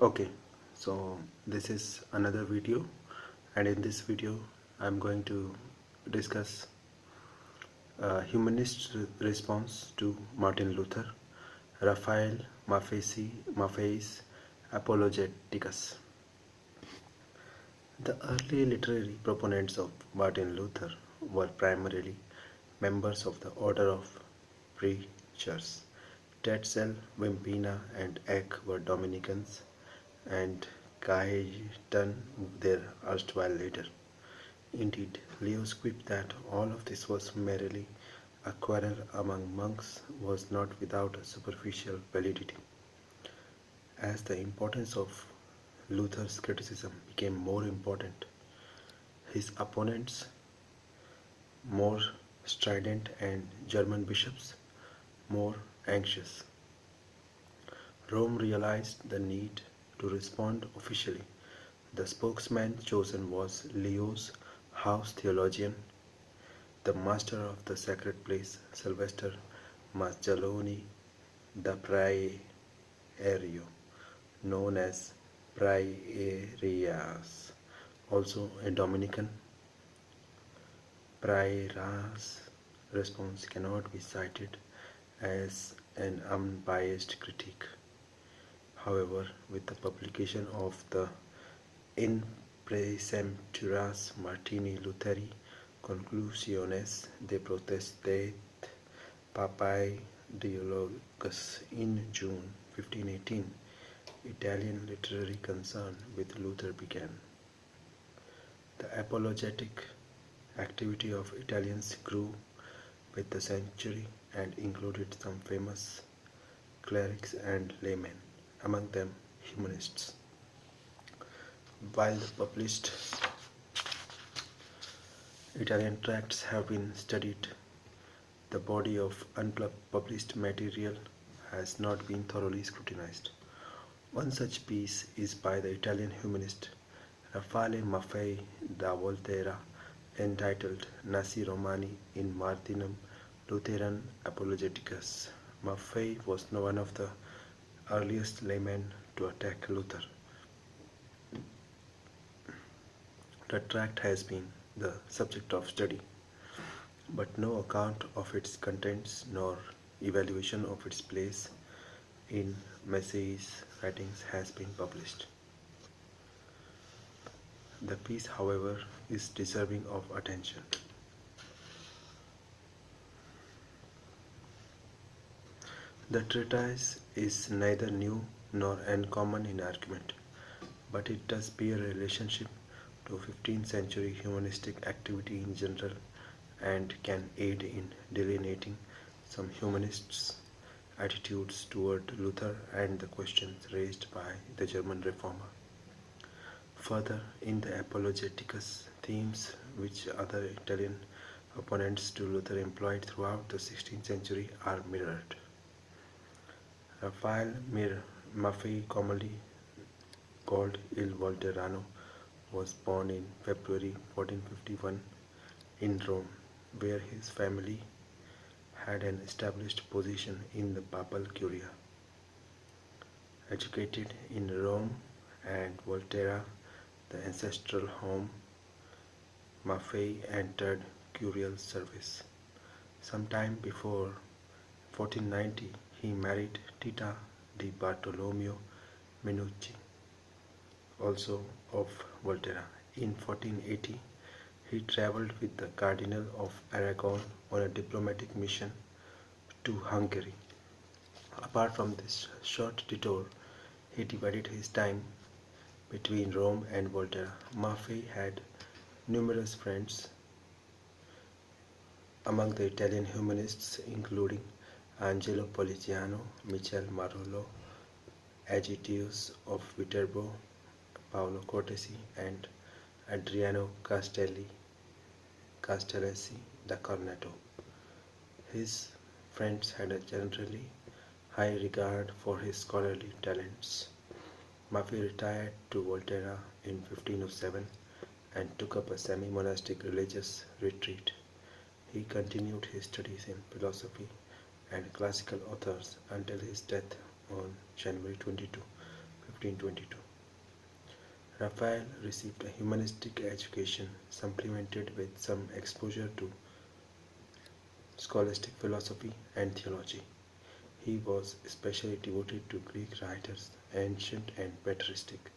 Okay, so this is another video, and in this video I'm going to discuss humanist response to Martin Luther, Raphael Maffei's Apologeticus. The early literary proponents of Martin Luther were primarily members of the Order of Preachers. Tetzel, Wimpina, and Eck were Dominicans, and Cajetan their erstwhile leader. Indeed, Leo's quip that all of this was merely a quarrel among monks was not without a superficial validity. As the importance of Luther's criticism became more important, his opponents, more strident, and German bishops, more anxious. Rome realized the need to respond officially. The spokesman chosen was Leo's house theologian, the master of the sacred place, Sylvester Masjaloni da Praerio, known as Praerias, also a Dominican. Praera's response cannot be cited as an unbiased critique. However, with the publication of the In Praesempturas Martini Lutheri Conclusiones de Protestate Papae Dialogus in June 1518, Italian literary concern with Luther began. The apologetic activity of Italians grew with the century and included some famous clerics and laymen, among them humanists. While the published Italian tracts have been studied, the body of unpublished material has not been thoroughly scrutinized. One such piece is by the Italian humanist Raffaele Maffei da Volterra, entitled Nasi Romani in Martinum Lutheran Apologeticus. Maffei was one of the earliest laymen to attack Luther. The tract has been the subject of study, but no account of its contents nor evaluation of its place in Maffei's writings has been published. The piece, however, is deserving of attention. The treatise is neither new nor uncommon in argument, but it does bear a relationship to 15th century humanistic activity in general and can aid in delineating some humanists' attitudes toward Luther and the questions raised by the German reformer. Further, in the Apologeticus, themes which other Italian opponents to Luther employed throughout the 16th century are mirrored. Raphael Maffei, commonly called Il Volterrano, was born in February 1451 in Rome, where his family had an established position in the papal curia. Educated in Rome and Volterra, the ancestral home, Maffei entered curial service. Sometime before 1490, he married Tita di Bartolomeo Minucci, also of Volterra. In 1480, he travelled with the Cardinal of Aragon on a diplomatic mission to Hungary. Apart from this short detour, he divided his time between Rome and Volterra. Maffei had numerous friends among the Italian humanists, including Angelo Poliziano, Michel Marollo, Agitius of Viterbo, Paolo Cortesi, and Adriano Castellesi da Corneto. His friends had a generally high regard for his scholarly talents. Maffei retired to Volterra in 1507 and took up a semi-monastic religious retreat. He continued his studies in philosophy and classical authors until his death on January 22, 1522. Raphael received a humanistic education supplemented with some exposure to scholastic philosophy and theology. He was especially devoted to Greek writers, ancient and patristic,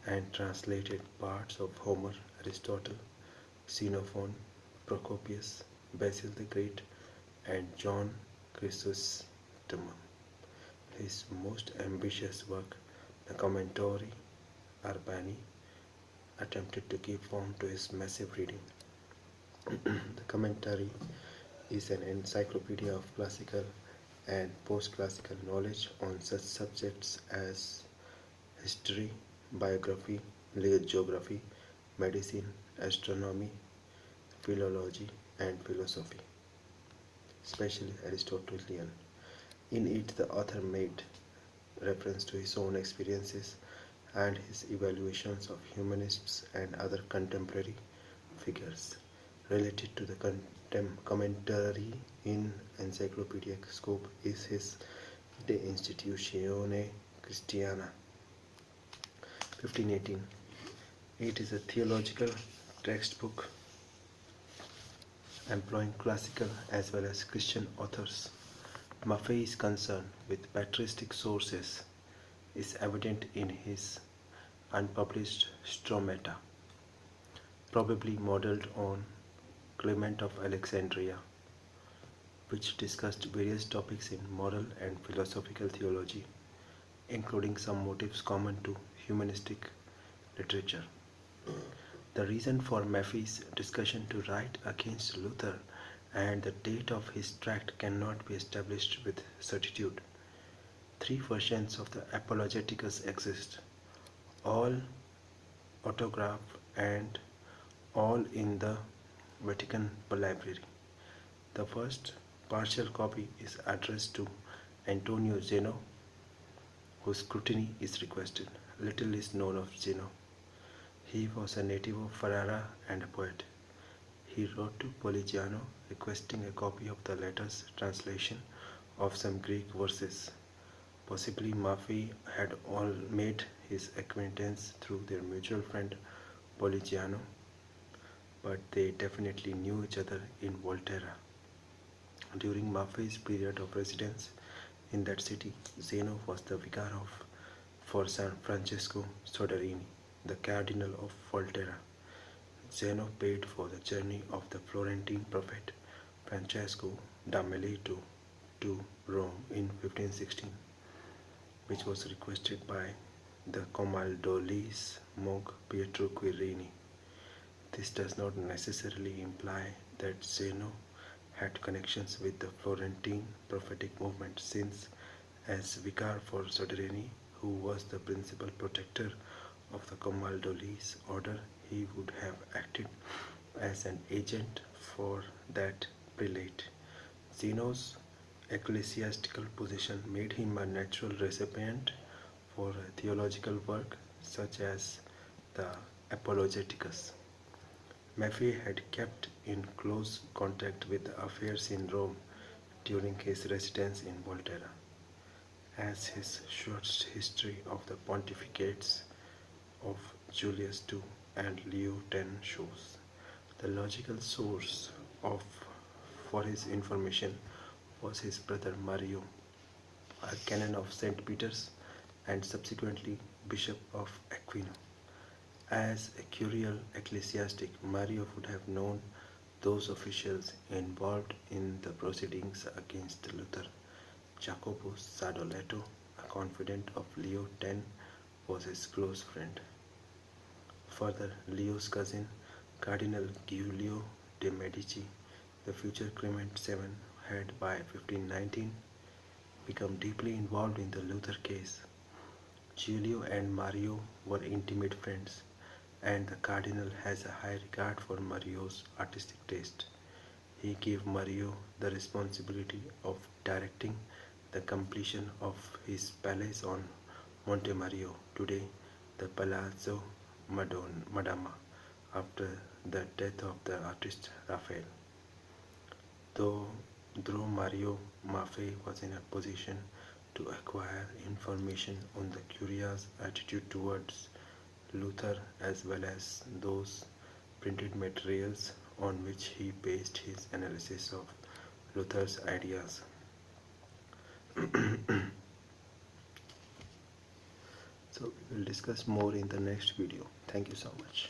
and translated parts of Homer, Aristotle, Xenophon, Procopius, Basil the Great, and John Chrysostom. His most ambitious work, the Commentori Urbani, attempted to give form to his massive reading. The commentary is an encyclopedia of classical and post-classical knowledge on such subjects as history, biography, geography, medicine, astronomy, philology, and philosophy, especially Aristotelian. In it, the author made reference to his own experiences and his evaluations of humanists and other contemporary figures. Related to the commentary in encyclopedic scope is his De Institutione Christiana, 1518. It is a theological textbook employing classical as well as Christian authors. Maffei's concern with patristic sources is evident in his unpublished Stromata, probably modeled on Clement of Alexandria, which discussed various topics in moral and philosophical theology, including some motifs common to humanistic literature. The reason for Maffei's discussion to write against Luther and the date of his tract cannot be established with certitude. Three versions of the Apologeticus exist, all autographed and all in the Vatican Library. The first partial copy is addressed to Antonio Zeno, whose scrutiny is requested. Little is known of Zeno. He was a native of Ferrara and a poet. He wrote to Poligiano requesting a copy of the latter's translation of some Greek verses. Possibly Maffei had all made his acquaintance through their mutual friend Poligiano, but they definitely knew each other in Volterra. During Maffei's period of residence in that city, Zeno was the vicar for San Francesco Soderini, the cardinal of Volterra. Zeno paid for the journey of the Florentine prophet Francesco da Melito to Rome in 1516, which was requested by the Camaldolese monk Pietro Quirini. This does not necessarily imply that Zeno had connections with the Florentine prophetic movement, since, as vicar for Soderini, who was the principal protector of the Camaldolese order, he would have acted as an agent for that prelate. Zeno's ecclesiastical position made him a natural recipient for theological work such as the Apologeticus. Maffei had kept in close contact with the affairs in Rome during his residence in Volterra, as his short history of the pontificates of Julius II and Leo X shows. The logical source for his information was his brother Mario, a canon of St. Peter's and subsequently Bishop of Aquino. As a curial ecclesiastic, Mario would have known those officials involved in the proceedings against Luther. Jacopo Sadoleto, a confidant of Leo X, was his close friend. Further, Leo's cousin, Cardinal Giulio de' Medici, the future Clement VII, had by 1519 become deeply involved in the Luther case. Giulio and Mario were intimate friends, and the Cardinal has a high regard for Mario's artistic taste. He gave Mario the responsibility of directing the completion of his palace on Monte Mario, today the Palazzo Madama, after the death of the artist Raphael. Though Mario Maffei was in a position to acquire information on the curious attitude towards Luther as well as those printed materials on which he based his analysis of Luther's ideas. So we will discuss more in the next video. Thank you so much.